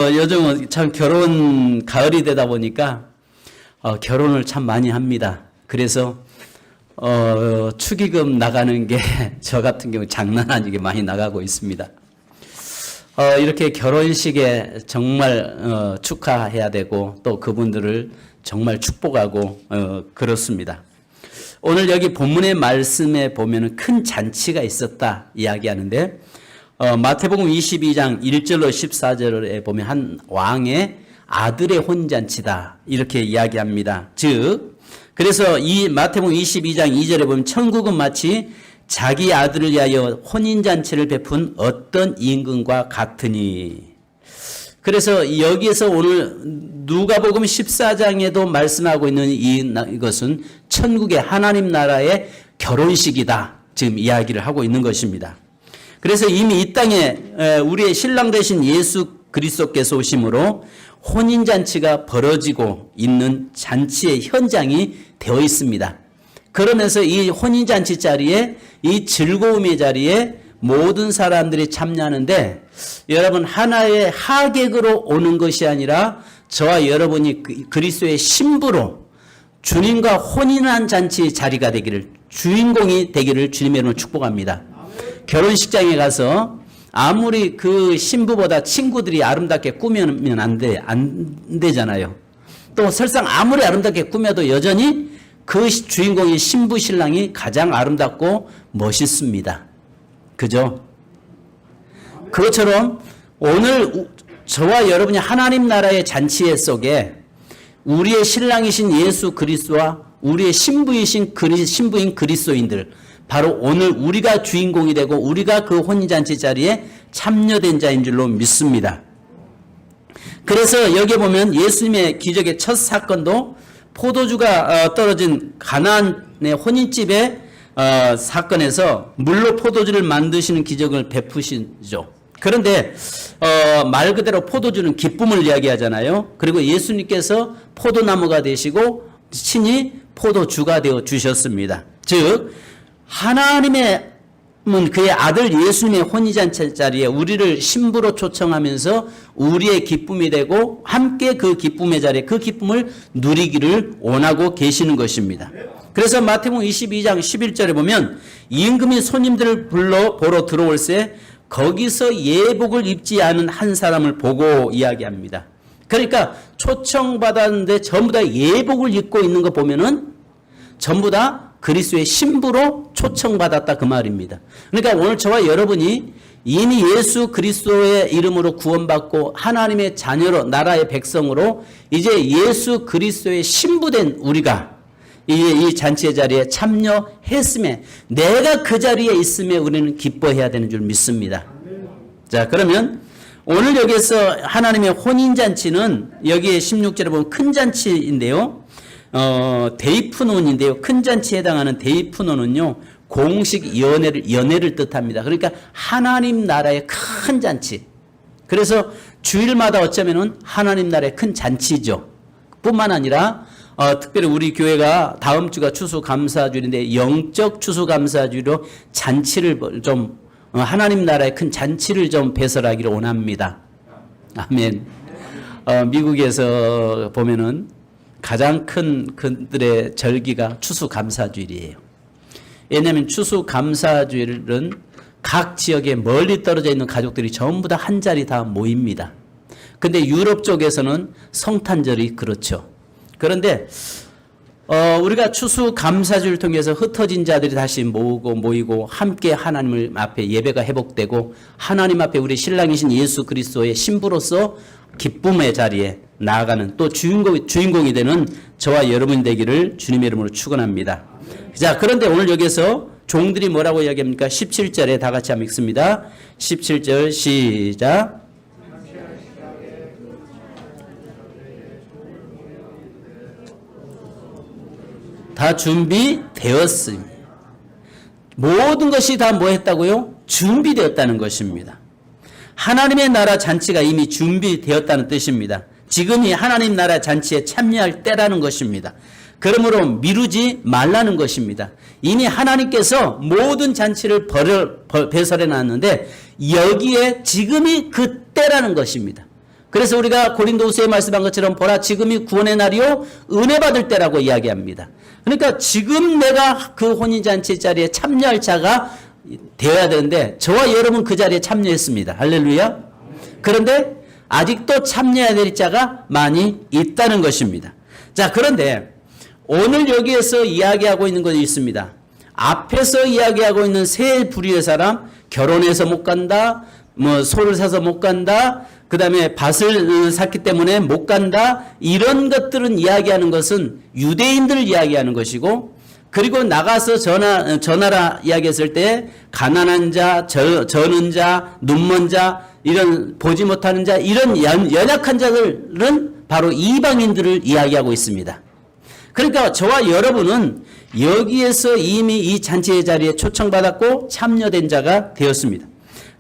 요즘은 참 결혼 가을이 되다 보니까 결혼을 참 많이 합니다. 그래서 축의금 나가는 게 저 같은 경우 장난 아니게 많이 나가고 있습니다. 이렇게 결혼식에 정말 축하해야 되고 또 그분들을 정말 축복하고 그렇습니다. 오늘 여기 본문의 말씀에 보면은 큰 잔치가 있었다 이야기하는데 마태복음 22장 1절로 14절에 보면 한 왕의 아들의 혼잔치다 이렇게 이야기합니다. 즉 그래서 이 마태복음 22장 2절에 보면 천국은 마치 자기 아들을 위하여 혼인잔치를 베푼 어떤 임금과 같으니. 그래서 여기에서 오늘 누가복음 14장에도 말씀하고 있는 이것은 천국의 하나님 나라의 결혼식이다 지금 이야기를 하고 있는 것입니다. 그래서 이미 이 땅에 우리의 신랑 되신 예수 그리스도께서 오심으로 혼인잔치가 벌어지고 있는 잔치의 현장이 되어 있습니다. 그러면서 이 혼인잔치 자리에 이 즐거움의 자리에 모든 사람들이 참여하는데 여러분 하나의 하객으로 오는 것이 아니라 저와 여러분이 그리스도의 신부로 주님과 혼인한 잔치의 자리가 되기를 주인공이 되기를 주님의 이름으로 축복합니다. 결혼식장에 가서 아무리 그 신부보다 친구들이 아름답게 꾸미면 안 되잖아요. 또 설상 아무리 아름답게 꾸며도 여전히 그 주인공인 신부 신랑이 가장 아름답고 멋있습니다. 그죠? 그것처럼 오늘 저와 여러분이 하나님 나라의 잔치 속에 우리의 신랑이신 예수 그리스도와 우리의 신부인 그리스도인들 바로 오늘 우리가 주인공이 되고 우리가 그 혼인잔치 자리에 참여된 자인 줄로 믿습니다. 그래서 여기 보면 예수님의 기적의 첫 사건도 포도주가 떨어진 가나안의 혼인집의 사건에서 물로 포도주를 만드시는 기적을 베푸시죠. 그런데 말 그대로 포도주는 기쁨을 이야기하잖아요. 그리고 예수님께서 포도나무가 되시고 친히 포도주가 되어 주셨습니다. 즉 하나님의 그의 아들 예수님의 혼인잔치 자리에 우리를 신부로 초청하면서 우리의 기쁨이 되고 함께 그 기쁨의 자리에 그 기쁨을 누리기를 원하고 계시는 것입니다. 그래서 마태복음 22장 11절에 보면 임금이 손님들을 불러 보러 들어올세 거기서 예복을 입지 않은 한 사람을 보고 이야기합니다. 그러니까 초청받았는데 전부 다 예복을 입고 있는 거 보면은 전부 다 그리스도의 신부로 초청받았다 그 말입니다. 그러니까 오늘 저와 여러분이 이미 예수 그리스도의 이름으로 구원받고 하나님의 자녀로 나라의 백성으로 이제 예수 그리스도의 신부된 우리가 이 잔치의 자리에 참여했음에 내가 그 자리에 있음에 우리는 기뻐해야 되는 줄 믿습니다. 자 그러면 오늘 여기에서 하나님의 혼인잔치는 여기에 16절에 보면 큰 잔치인데요. 데이프논인데요. 큰 잔치에 해당하는 데이프논은요. 공식 연회를 뜻합니다. 그러니까 하나님 나라의 큰 잔치. 그래서 주일마다 어쩌면은 하나님 나라의 큰 잔치죠. 뿐만 아니라 특별히 우리 교회가 다음 주가 추수감사주일인데 영적 추수감사주일로 잔치를 좀 하나님 나라의 큰 잔치를 좀 배설하기를 원합니다. 아멘. 미국에서 보면은 가장 큰 그들의 절기가 추수감사주일이에요. 왜냐하면 추수감사주일은 각 지역에 멀리 떨어져 있는 가족들이 전부 다 한 자리 다 모입니다. 근데 유럽 쪽에서는 성탄절이 그렇죠. 그런데 우리가 추수감사주를 통해서 흩어진 자들이 다시 모이고 함께 하나님 앞에 예배가 회복되고 하나님 앞에 우리 신랑이신 예수 그리스도의 신부로서 기쁨의 자리에 나아가는 또 주인공이 되는 저와 여러분 되기를 주님의 이름으로 축원합니다. 자, 그런데 오늘 여기서 종들이 뭐라고 이야기합니까? 17절에 다 같이 한번 읽습니다. 17절 시작. 다 준비되었으니 모든 것이 다 뭐 했다고요? 준비되었다는 것입니다. 하나님의 나라 잔치가 이미 준비되었다는 뜻입니다. 지금이 하나님 나라 잔치에 참여할 때라는 것입니다. 그러므로 미루지 말라는 것입니다. 이미 하나님께서 모든 잔치를 배설해 놨는데 여기에 지금이 그 때라는 것입니다. 그래서 우리가 고린도후서에 말씀한 것처럼 보라 지금이 구원의 날이요 은혜 받을 때라고 이야기합니다. 그러니까 지금 내가 그 혼인잔치 자리에 참여할 자가 되어야 되는데 저와 여러분 그 자리에 참여했습니다. 할렐루야. 그런데 아직도 참여해야 될 자가 많이 있다는 것입니다. 자, 그런데 오늘 여기에서 이야기하고 있는 것이 있습니다. 앞에서 이야기하고 있는 세 부류의 사람, 결혼해서 못 간다, 뭐 소를 사서 못 간다, 그 다음에 밭을 샀기 때문에 못 간다, 이런 것들은 이야기하는 것은 유대인들을 이야기하는 것이고, 그리고 나가서 전하라 이야기했을 때 가난한 자, 저는 자, 눈먼 자, 이런 보지 못하는 자, 이런 연약한 자들은 바로 이방인들을 이야기하고 있습니다. 그러니까 저와 여러분은 여기에서 이미 이 잔치의 자리에 초청받았고 참여된 자가 되었습니다.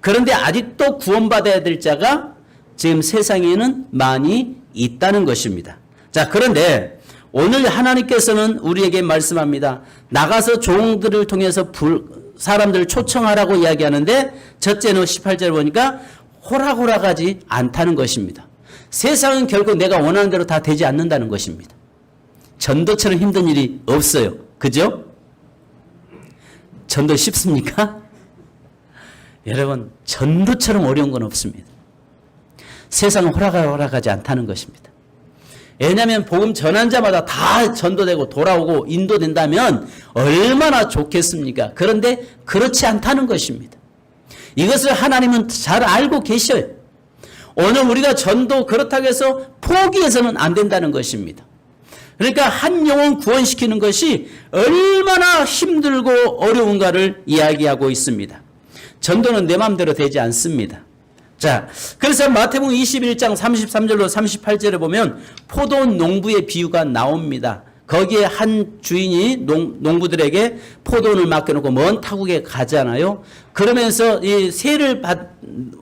그런데 아직도 구원받아야 될 자가 지금 세상에는 많이 있다는 것입니다. 자, 그런데 오늘 하나님께서는 우리에게 말씀합니다. 나가서 종들을 통해서 사람들을 초청하라고 이야기하는데 첫째는 18절 보니까 호락호락하지 않다는 것입니다. 세상은 결국 내가 원하는 대로 다 되지 않는다는 것입니다. 전도처럼 힘든 일이 없어요. 그죠? 전도 쉽습니까? 여러분, 전도처럼 어려운 건 없습니다. 세상은 호락호락하지 않다는 것입니다. 왜냐하면 복음 전한 자마다 다 전도되고 돌아오고 인도된다면 얼마나 좋겠습니까? 그런데 그렇지 않다는 것입니다. 이것을 하나님은 잘 알고 계셔요. 오늘 우리가 전도 그렇다고 해서 포기해서는 안 된다는 것입니다. 그러니까 한 영혼 구원시키는 것이 얼마나 힘들고 어려운가를 이야기하고 있습니다. 전도는 내 마음대로 되지 않습니다. 자, 그래서 마태복음 21장 33절로 38절에 보면 포도원 농부의 비유가 나옵니다. 거기에 한 주인이 농부들에게 포도원을 맡겨놓고 먼 타국에 가잖아요. 그러면서 이 세를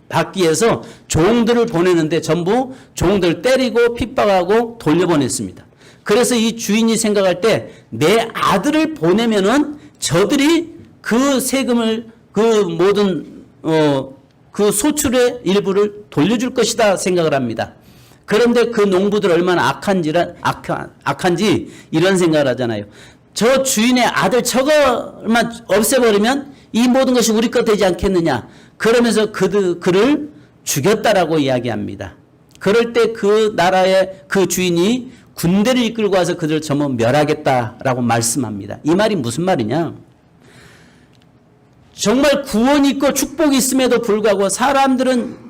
받기 위해서 종들을 보내는데 전부 종들 때리고 핍박하고 돌려보냈습니다. 그래서 이 주인이 생각할 때 내 아들을 보내면은 저들이 그 세금을 그 모든 그 소출의 일부를 돌려줄 것이다 생각을 합니다. 그런데 그 농부들 얼마나 악한지 이런 생각을 하잖아요. 저 주인의 아들 저거만 없애버리면 이 모든 것이 우리 것 되지 않겠느냐. 그러면서 그를 죽였다라고 이야기합니다. 그럴 때 그 나라의 그 주인이 군대를 이끌고 와서 그들을 전부 멸하겠다라고 말씀합니다. 이 말이 무슨 말이냐? 정말 구원이 있고 축복이 있음에도 불구하고 사람들은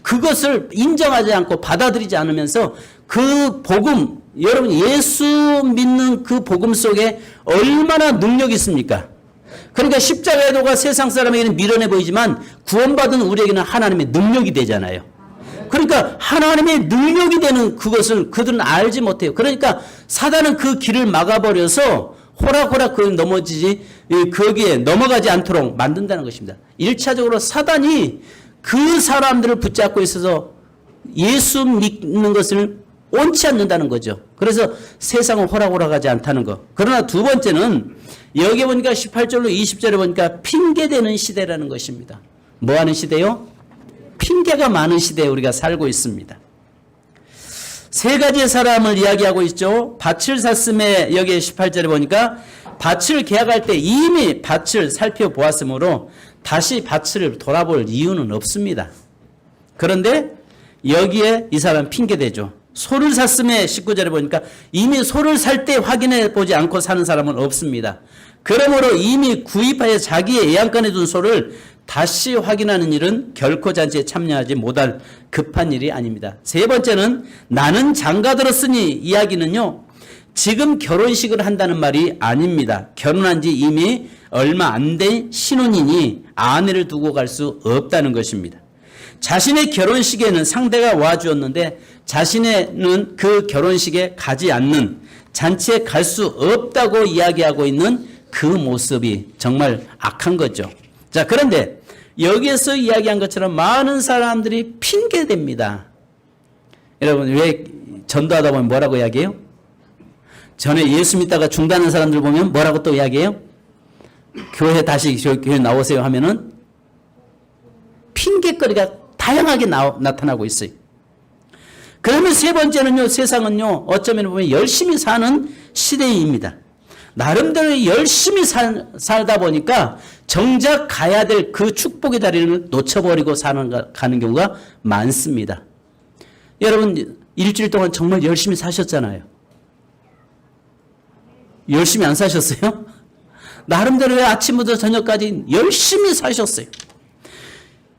그것을 인정하지 않고 받아들이지 않으면서 그 복음, 여러분 예수 믿는 그 복음 속에 얼마나 능력이 있습니까? 그러니까 십자가의 도가 세상 사람에게는 미련해 보이지만 구원받은 우리에게는 하나님의 능력이 되잖아요. 그러니까 하나님의 능력이 되는 그것을 그들은 알지 못해요. 그러니까 사단은 그 길을 막아버려서 호락호락 거기에 넘어가지 않도록 만든다는 것입니다. 1차적으로 사단이 그 사람들을 붙잡고 있어서 예수 믿는 것을 옳지 않는다는 거죠. 그래서 세상은 호락호락하지 않다는 것. 그러나 두 번째는 여기 보니까 18절로 20절에 보니까 핑계대는 시대라는 것입니다. 뭐 하는 시대요? 핑계가 많은 시대에 우리가 살고 있습니다. 세 가지의 사람을 이야기하고 있죠. 밭을 샀음에 여기 18절에 보니까 밭을 계약할 때 이미 밭을 살펴보았으므로 다시 밭을 돌아볼 이유는 없습니다. 그런데 여기에 이 사람 핑계대죠. 소를 샀음에 19절에 보니까 이미 소를 살 때 확인해 보지 않고 사는 사람은 없습니다. 그러므로 이미 구입하여 자기의 예양간에 둔 소를 다시 확인하는 일은 결코 잔치에 참여하지 못할 급한 일이 아닙니다. 세 번째는 나는 장가 들었으니 이야기는요. 지금 결혼식을 한다는 말이 아닙니다. 결혼한 지 이미 얼마 안 된 신혼이니 아내를 두고 갈 수 없다는 것입니다. 자신의 결혼식에는 상대가 와주었는데 자신은 그 결혼식에 가지 않는 잔치에 갈 수 없다고 이야기하고 있는 그 모습이 정말 악한 거죠. 자, 그런데 여기에서 이야기한 것처럼 많은 사람들이 핑계댑니다. 여러분 왜 전도하다 보면 뭐라고 이야기해요? 전에 예수 믿다가 중단한 사람들 보면 뭐라고 또 이야기해요? 교회 다시 교회 나오세요 하면은 핑계거리가 다양하게 나타나고 있어요. 그러면 세 번째는요, 세상은요, 어쩌면 보면 열심히 사는 시대입니다. 나름대로 열심히 살다 보니까 정작 가야 될 그 축복의 자리를 놓쳐버리고 가는 경우가 많습니다. 여러분, 일주일 동안 정말 열심히 사셨잖아요. 열심히 안 사셨어요? 나름대로 아침부터 저녁까지 열심히 사셨어요.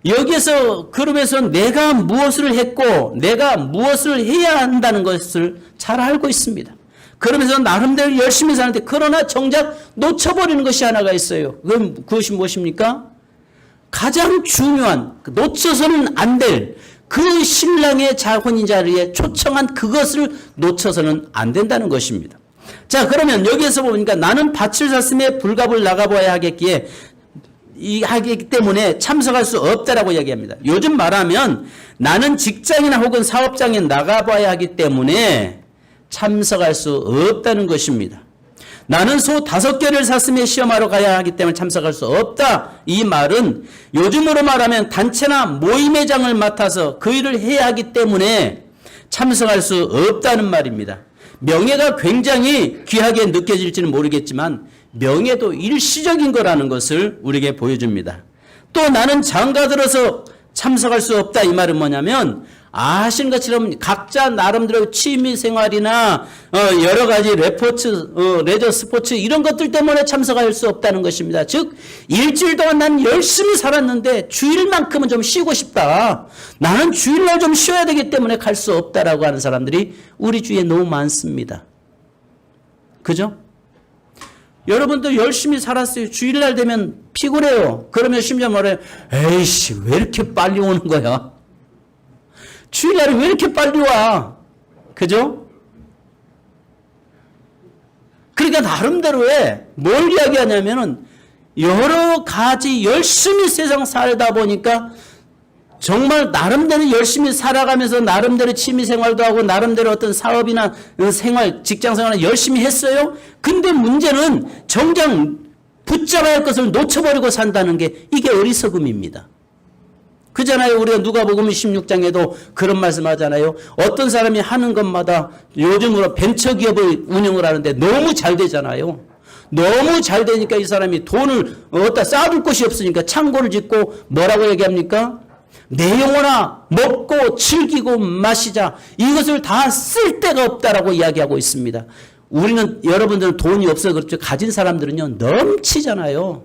여기에서 그러면서 내가 무엇을 했고 내가 무엇을 해야 한다는 것을 잘 알고 있습니다. 그러면서 나름대로 열심히 사는데 그러나 정작 놓쳐버리는 것이 하나가 있어요. 그것이 무엇입니까? 가장 중요한 놓쳐서는 안 될 그 신랑의 혼인 자리에 초청한 그것을 놓쳐서는 안 된다는 것입니다. 자, 그러면 여기에서 보니까 나는 밭을 샀음에 불갑을 나가봐야 하기 때문에 참석할 수 없다라고 이야기합니다. 요즘 말하면 나는 직장이나 혹은 사업장에 나가봐야 하기 때문에 참석할 수 없다는 것입니다. 나는 소 5개를 샀음에 시험하러 가야 하기 때문에 참석할 수 없다. 이 말은 요즘으로 말하면 단체나 모임의 장을 맡아서 그 일을 해야 하기 때문에 참석할 수 없다는 말입니다. 명예가 굉장히 귀하게 느껴질지는 모르겠지만 명예도 일시적인 거라는 것을 우리에게 보여줍니다. 또 나는 장가들어서 참석할 수 없다. 이 말은 뭐냐면 아시는 것처럼 각자 나름대로 취미생활이나 여러 가지 레저 스포츠 이런 것들 때문에 참석할 수 없다는 것입니다. 즉 일주일 동안 난 열심히 살았는데 주일만큼은 좀 쉬고 싶다. 나는 주일날 좀 쉬어야 되기 때문에 갈 수 없다라고 하는 사람들이 우리 주위에 너무 많습니다. 그죠? 여러분도 열심히 살았어요. 주일날 되면 피곤해요. 그러면 심지어 말해요. 에이씨 왜 이렇게 빨리 오는 거야? 주일날이 왜 이렇게 빨리 와? 그죠? 그러니까 나름대로의 뭘 이야기하냐면은 여러 가지 열심히 세상 살다 보니까 정말 나름대로 열심히 살아가면서 나름대로 취미생활도 하고 나름대로 어떤 사업이나 생활, 직장생활을 열심히 했어요. 근데 문제는 정작 붙잡아야 할 것을 놓쳐버리고 산다는 게 이게 어리석음입니다. 그잖아요. 우리가 누가복음 16장에도 그런 말씀 하잖아요. 어떤 사람이 하는 것마다 요즘으로 벤처기업을 운영을 하는데 너무 잘 되잖아요. 너무 잘 되니까 이 사람이 돈을 어디다 쌓아둘 곳이 없으니까 창고를 짓고 뭐라고 얘기합니까? 내 영혼아 먹고 즐기고 마시자. 이것을 다 쓸 데가 없다라고 이야기하고 있습니다. 우리는 여러분들은 돈이 없어서 그렇죠. 가진 사람들은요 넘치잖아요.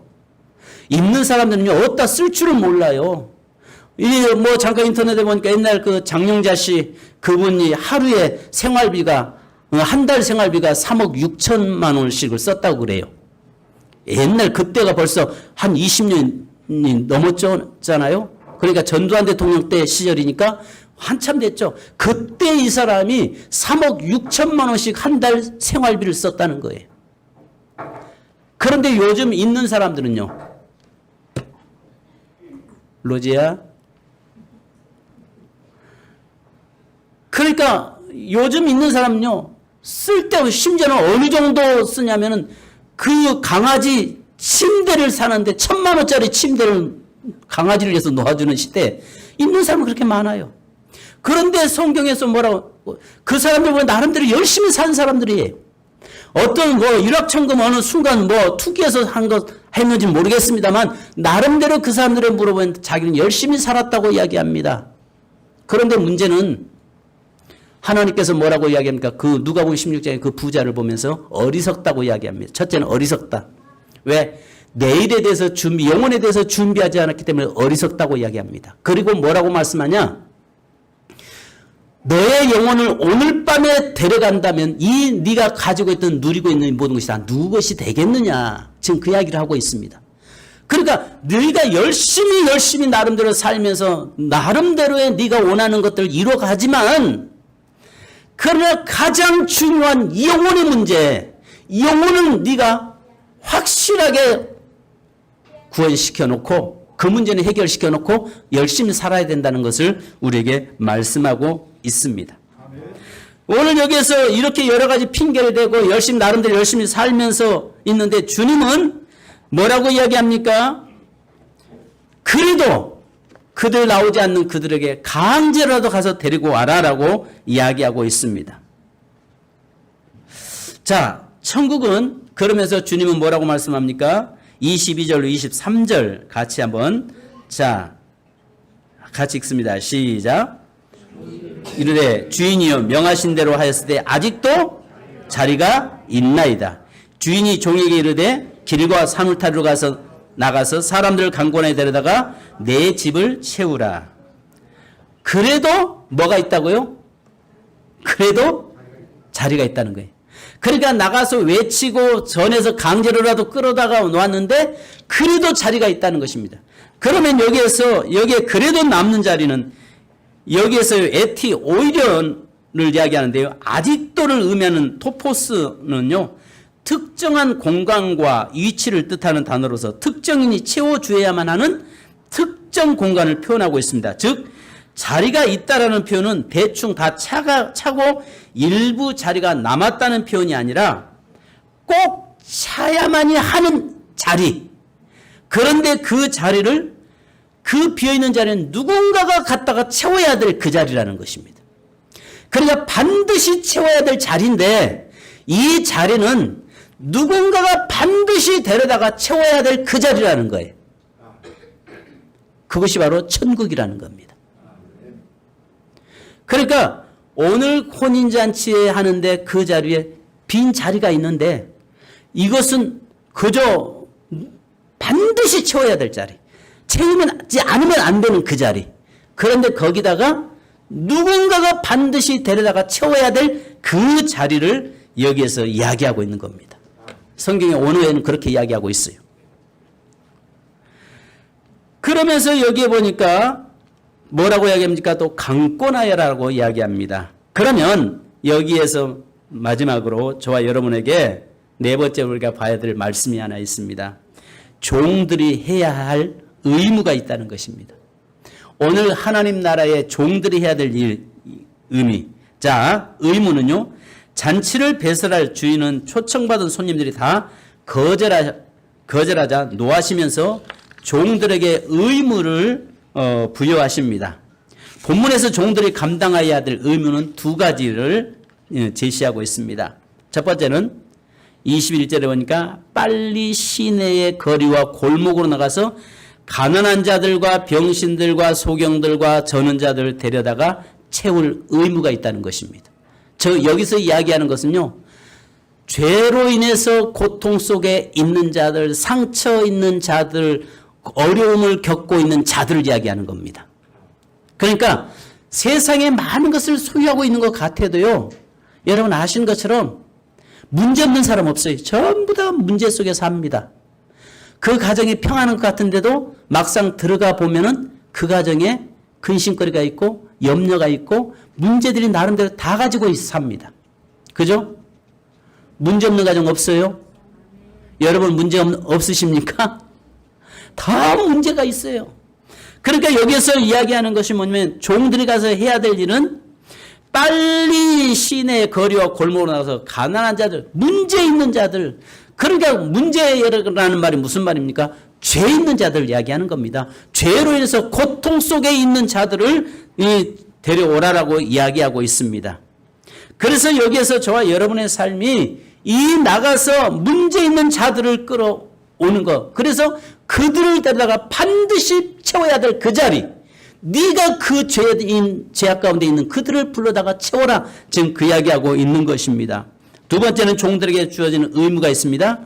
있는 사람들은요 어디다 쓸 줄은 몰라요. 잠깐 인터넷에 보니까 옛날 그 장영자 씨 그분이 하루에 생활비가 한 달 생활비가 3억 6천만 원씩을 썼다고 그래요. 옛날 그때가 벌써 한 20년이 넘었잖아요. 그러니까 전두환 대통령 때 시절이니까 한참 됐죠. 그때 이 사람이 3억 6천만 원씩 한 달 생활비를 썼다는 거예요. 그런데 요즘 있는 사람들은요. 로지야. 그러니까 요즘 있는 사람은요. 쓸데없이 심지어는 어느 정도 쓰냐면은 그 강아지 침대를 사는데 1,000만 원짜리 침대를 강아지를 위해서 놓아주는 시대에 있는 사람은 그렇게 많아요. 그런데 성경에서 뭐라고 그 사람들 보면 나름대로 열심히 산 사람들이에요. 어떤 일확천금 어느 순간 투기해서 한 것 했는지 모르겠습니다만 나름대로 그 사람들을 물어보면 자기는 열심히 살았다고 이야기합니다. 그런데 문제는 하나님께서 뭐라고 이야기합니까? 그 누가복음 16장에 그 부자를 보면서 어리석다고 이야기합니다. 첫째는 어리석다. 왜? 내일에 대해서 영혼에 대해서 준비하지 않았기 때문에 어리석다고 이야기합니다. 그리고 뭐라고 말씀하냐? 너의 영혼을 오늘 밤에 데려간다면 네가 가지고 있던 누리고 있는 모든 것이 다 누구 것이 되겠느냐? 지금 그 이야기를 하고 있습니다. 그러니까 네가 열심히 나름대로 살면서 나름대로의 네가 원하는 것들을 이뤄가지만 그러나 가장 중요한 영혼의 문제, 영혼은 네가 확실하게 구원시켜놓고 그 문제는 해결시켜놓고 열심히 살아야 된다는 것을 우리에게 말씀하고 있습니다. 오늘 여기에서 이렇게 여러 가지 핑계를 대고 나름대로 열심히 살면서 있는데 주님은 뭐라고 이야기합니까? 그래도 그들 나오지 않는 그들에게 강제로라도 가서 데리고 와라라고 이야기하고 있습니다. 자, 천국은 그러면서 주님은 뭐라고 말씀합니까? 22절로 23절 같이 한번 같이 읽습니다. 시작. 이르되 주인이여 명하신 대로 하였을 때 아직도 자리가 있나이다. 주인이 종에게 이르되 길과 산울타리로 나가서 사람들을 강권하여 데려다가 내 집을 채우라. 그래도 뭐가 있다고요? 그래도 자리가 있다는 거예요. 그러니까 나가서 외치고 전에서 강제로라도 끌어다가 놓았는데 그래도 자리가 있다는 것입니다. 그러면 여기에 그래도 남는 자리는 여기에서 에티 오히려를 이야기하는데요. 아직도를 의미하는 토포스는요. 특정한 공간과 위치를 뜻하는 단어로서 특정인이 채워주어야만 하는 특정 공간을 표현하고 있습니다. 즉 자리가 있다라는 표현은 대충 다 차고 일부 자리가 남았다는 표현이 아니라 꼭 차야만이 하는 자리. 그런데 그 자리를 그 비어있는 자리는 누군가가 갔다가 채워야 될 그 자리라는 것입니다. 그러니까 반드시 채워야 될 자리인데 이 자리는 누군가가 반드시 데려다가 채워야 될 그 자리라는 거예요. 그것이 바로 천국이라는 겁니다. 그러니까 오늘 혼인잔치에 하는데 그 자리에 빈 자리가 있는데 이것은 그저 반드시 채워야 될 자리. 채우지 않으면 안 되는 그 자리. 그런데 거기다가 누군가가 반드시 데려다가 채워야 될 그 자리를 여기에서 이야기하고 있는 겁니다. 성경의 원어에는 그렇게 이야기하고 있어요. 그러면서 여기에 보니까 뭐라고 이야기합니까? 또 강권하여라고 이야기합니다. 그러면 여기에서 마지막으로 저와 여러분에게 네 번째 우리가 봐야 될 말씀이 하나 있습니다. 종들이 해야 할 의무가 있다는 것입니다. 오늘 하나님 나라의 종들이 해야 될 의미. 자, 의무는요. 잔치를 배설할 주인은 초청받은 손님들이 다 거절하자 노하시면서 종들에게 의무를 부여하십니다. 본문에서 종들이 감당해야 될 의무는 두 가지를 제시하고 있습니다. 첫 번째는 21절에 보니까 빨리 시내의 거리와 골목으로 나가서 가난한 자들과 병신들과 소경들과 저는 자들을 데려다가 채울 의무가 있다는 것입니다. 여기서 이야기하는 것은요. 죄로 인해서 고통 속에 있는 자들, 상처 있는 자들, 어려움을 겪고 있는 자들을 이야기하는 겁니다. 그러니까 세상에 많은 것을 소유하고 있는 것 같아도요. 여러분 아시는 것처럼 문제 없는 사람 없어요. 전부 다 문제 속에 삽니다. 그 가정이 평안한 것 같은데도 막상 들어가 보면은 그 가정에 근심거리가 있고 염려가 있고 문제들이 나름대로 다 가지고 삽니다. 그죠? 문제 없는 가정 없어요? 여러분 문제 없으십니까? 다 문제가 있어요. 그러니까 여기서 이야기하는 것이 뭐냐면 종들이 가서 해야 될 일은 빨리 시내 거리와 골목으로 나가서 가난한 자들, 문제 있는 자들, 그러니까 문제라는 말이 무슨 말입니까? 죄 있는 자들을 이야기하는 겁니다. 죄로 인해서 고통 속에 있는 자들을 데려오라라고 이야기하고 있습니다. 그래서 여기에서 저와 여러분의 삶이 이 나가서 문제 있는 자들을 끌어오는 것. 그래서 그들을 데려다가 반드시 채워야 될 그 자리. 네가 그 죄악 가운데 있는 그들을 불러다가 채워라. 지금 그 이야기하고 있는 것입니다. 두 번째는 종들에게 주어지는 의무가 있습니다.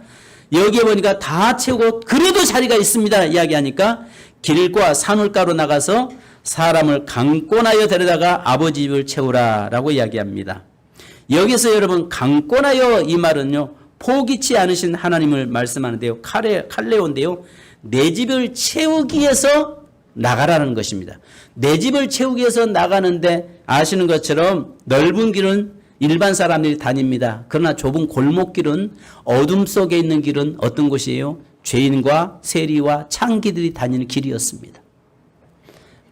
여기에 보니까 다 채우고 그래도 자리가 있습니다. 이야기하니까 길과 산울가로 나가서 사람을 강권하여 데려다가 아버지 집을 채우라라고 이야기합니다. 여기서 여러분 강권하여 이 말은요. 포기치 않으신 하나님을 말씀하는데요. 칼레오인데요. 내 집을 채우기 위해서 나가라는 것입니다. 내 집을 채우기 위해서 나가는데 아시는 것처럼 넓은 길은 일반 사람들이 다닙니다. 그러나 좁은 골목길은 어둠 속에 있는 길은 어떤 곳이에요? 죄인과 세리와 창기들이 다니는 길이었습니다.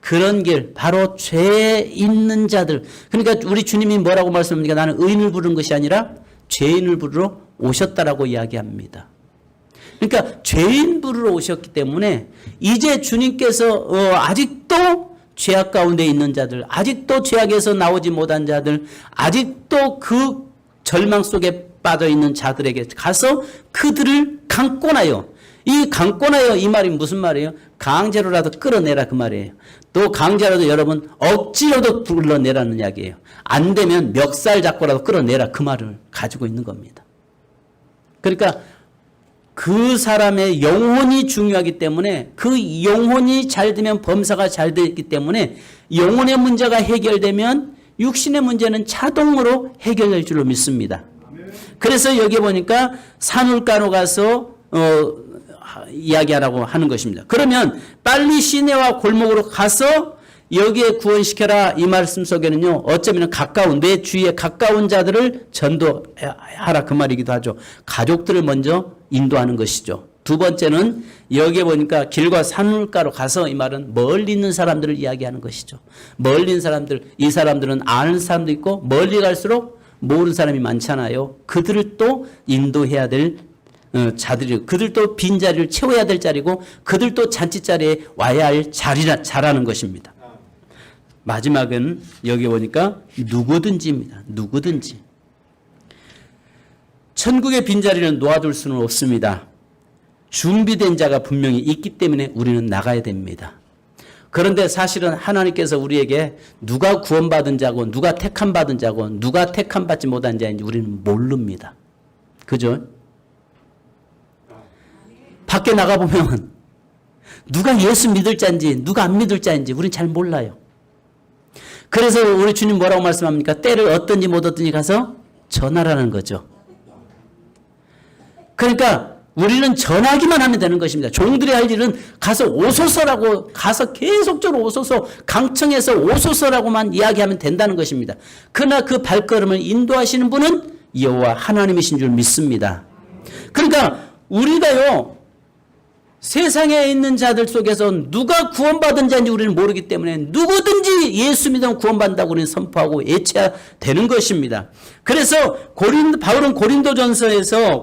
그런 길, 바로 죄 있는 자들. 그러니까 우리 주님이 뭐라고 말씀합니까? 나는 의인을 부르는 것이 아니라 죄인을 부르러 오셨다라고 이야기합니다. 그러니까 죄인 부르러 오셨기 때문에 이제 주님께서 아직도 죄악 가운데 있는 자들, 아직도 죄악에서 나오지 못한 자들, 아직도 그 절망 속에 빠져 있는 자들에게 가서 그들을 강권하여, 이 강권하여 이 말이 무슨 말이에요? 강제로라도 끌어내라 그 말이에요. 또 강제로도 여러분 억지로도 불러내라는 이야기예요. 안 되면 멱살 잡고라도 끌어내라 그 말을 가지고 있는 겁니다. 그러니까 그 사람의 영혼이 중요하기 때문에 그 영혼이 잘 되면 범사가 잘 되기 때문에 영혼의 문제가 해결되면 육신의 문제는 자동으로 해결될 줄로 믿습니다. 그래서 여기 보니까 산울가로 가서 이야기하라고 하는 것입니다. 그러면 빨리 시내와 골목으로 가서 여기에 구원시켜라 이 말씀 속에는요, 어쩌면 가까운 내 주위에 가까운 자들을 전도하라 그 말이기도 하죠. 가족들을 먼저 인도하는 것이죠. 두 번째는 여기에 보니까 길과 산울가로 가서 이 말은 멀리 있는 사람들을 이야기하는 것이죠. 멀리 있는 사람들, 이 사람들은 아는 사람도 있고 멀리 갈수록 모르는 사람이 많잖아요. 그들을 또 인도해야 될 자들이, 그들도 빈자리를 채워야 될 자리고 그들도 잔치자리에 와야 할 자라는 것입니다. 마지막은 여기 보니까 누구든지입니다. 누구든지. 천국의 빈자리를 놓아둘 수는 없습니다. 준비된 자가 분명히 있기 때문에 우리는 나가야 됩니다. 그런데 사실은 하나님께서 우리에게 누가 구원받은 자고 누가 택함 받은 자고 누가 택함 받지 못한 자인지 우리는 모릅니다. 그죠? 밖에 나가보면 누가 예수 믿을 자인지 누가 안 믿을 자인지 우리는 잘 몰라요. 그래서 우리 주님 뭐라고 말씀합니까? 때를 얻든지 못 얻든지 가서 전하라는 거죠. 그러니까 우리는 전하기만 하면 되는 것입니다. 종들이 할 일은 가서 오소서라고, 가서 계속적으로 오소서, 강청해서 오소서라고만 이야기하면 된다는 것입니다. 그러나 그 발걸음을 인도하시는 분은 여호와 하나님이신 줄 믿습니다. 그러니까 우리가요, 세상에 있는 자들 속에서 누가 구원받은 자인지 우리는 모르기 때문에 누구든지 예수 믿으면 구원받는다고 우리는 선포하고 외쳐야 되는 것입니다. 그래서 바울은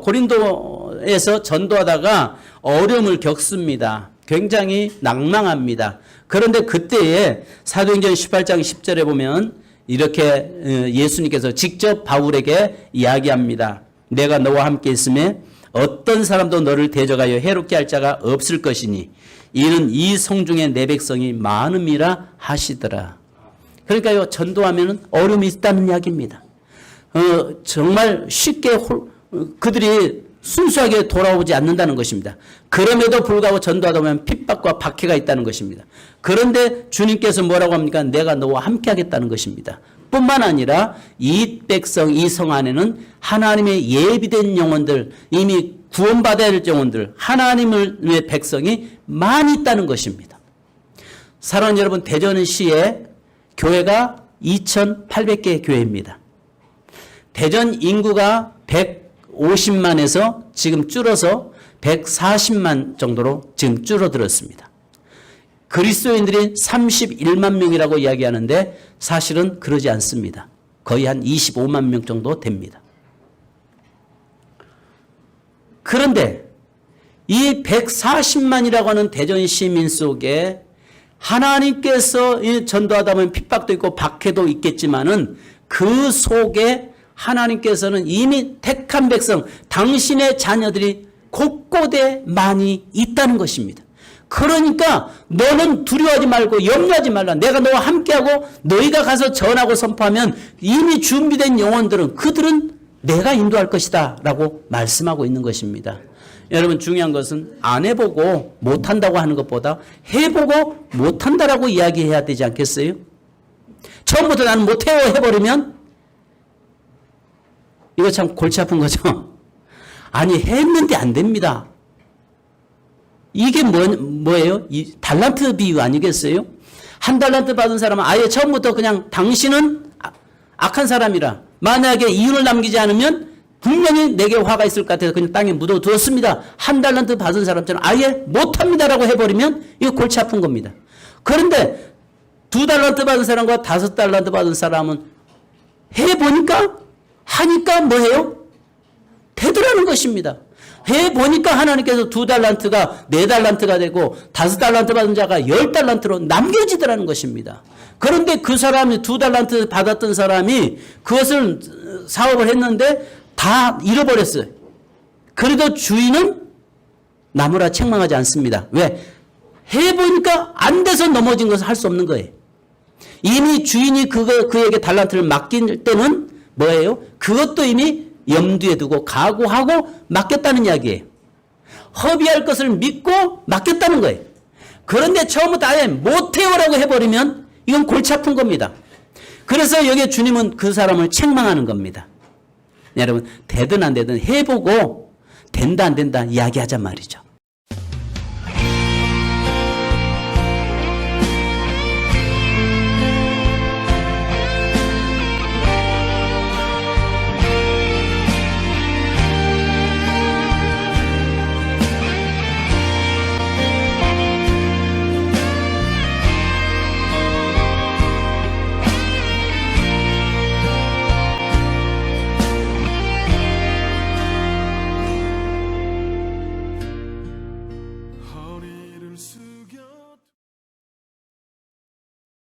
고린도에서 전도하다가 어려움을 겪습니다. 굉장히 낭망합니다. 그런데 그때에 사도행전 18장 10절에 보면 이렇게 예수님께서 직접 바울에게 이야기합니다. 내가 너와 함께 있음에 어떤 사람도 너를 대적하여 해롭게 할 자가 없을 것이니 이는 이 성중에 내 백성이 많음이라 하시더라. 그러니까요, 전도하면 어려움이 있다는 이야기입니다. 정말 쉽게 그들이 순수하게 돌아오지 않는다는 것입니다. 그럼에도 불구하고 전도하다 보면 핍박과 박해가 있다는 것입니다. 그런데 주님께서 뭐라고 합니까? 내가 너와 함께 하겠다는 것입니다. 뿐만 아니라 이 백성, 이 성 안에는 하나님의 예비된 영혼들, 이미 구원받아야 할 영혼들, 하나님의 백성이 많이 있다는 것입니다. 사랑하는 여러분, 대전시에 교회가 2,800개의 교회입니다. 대전 인구가 150만에서 지금 줄어서 140만 정도로 지금 줄어들었습니다. 그리스도인들이 31만 명이라고 이야기하는데 사실은 그러지 않습니다. 거의 한 25만 명 정도 됩니다. 그런데 이 140만이라고 하는 대전 시민 속에 하나님께서 전도하다 보면 핍박도 있고 박해도 있겠지만은 그 속에 하나님께서는 이미 택한 백성, 당신의 자녀들이 곳곳에 많이 있다는 것입니다. 그러니까 너는 두려워하지 말고 염려하지 말라. 내가 너와 함께하고 너희가 가서 전하고 선포하면 이미 준비된 영혼들은 그들은 내가 인도할 것이다 라고 말씀하고 있는 것입니다. 여러분, 중요한 것은 안 해보고 못한다고 하는 것보다 해보고 못한다라고 이야기해야 되지 않겠어요? 처음부터 나는 못해요 해버리면 이거 참 골치 아픈 거죠. 아니, 했는데 안 됩니다. 이게 뭐예요? 이 달란트 비유 아니겠어요? 한 달란트 받은 사람은 아예 처음부터 그냥 당신은 악한 사람이라 만약에 이윤을 남기지 않으면 분명히 내게 화가 있을 것 같아서 그냥 땅에 묻어두었습니다. 한 달란트 받은 사람처럼 아예 못합니다라고 해버리면 이거 골치 아픈 겁니다. 그런데 2달란트 받은 사람과 5달란트 받은 사람은 해보니까 하니까 뭐해요? 되더라는 것입니다. 해보니까 하나님께서 2달란트가 4달란트가 되고 5달란트 받은 자가 10달란트로 남겨지더라는 것입니다. 그런데 그 사람이 2달란트 받았던 사람이 그것을 사업을 했는데 다 잃어버렸어요. 그래도 주인은 나무라 책망하지 않습니다. 왜? 해보니까 안 돼서 넘어진 것을 할 수 없는 거예요. 이미 주인이 그에게 달란트를 맡길 때는 뭐예요? 그것도 이미 염두에 두고 각오하고 맡겼다는 이야기예요. 허비할 것을 믿고 맡겼다는 거예요. 그런데 처음부터 아예 못해요라고 해버리면 이건 골치 아픈 겁니다. 그래서 여기 주님은 그 사람을 책망하는 겁니다. 여러분, 되든 안 되든 해보고 된다 안 된다 이야기하자 말이죠.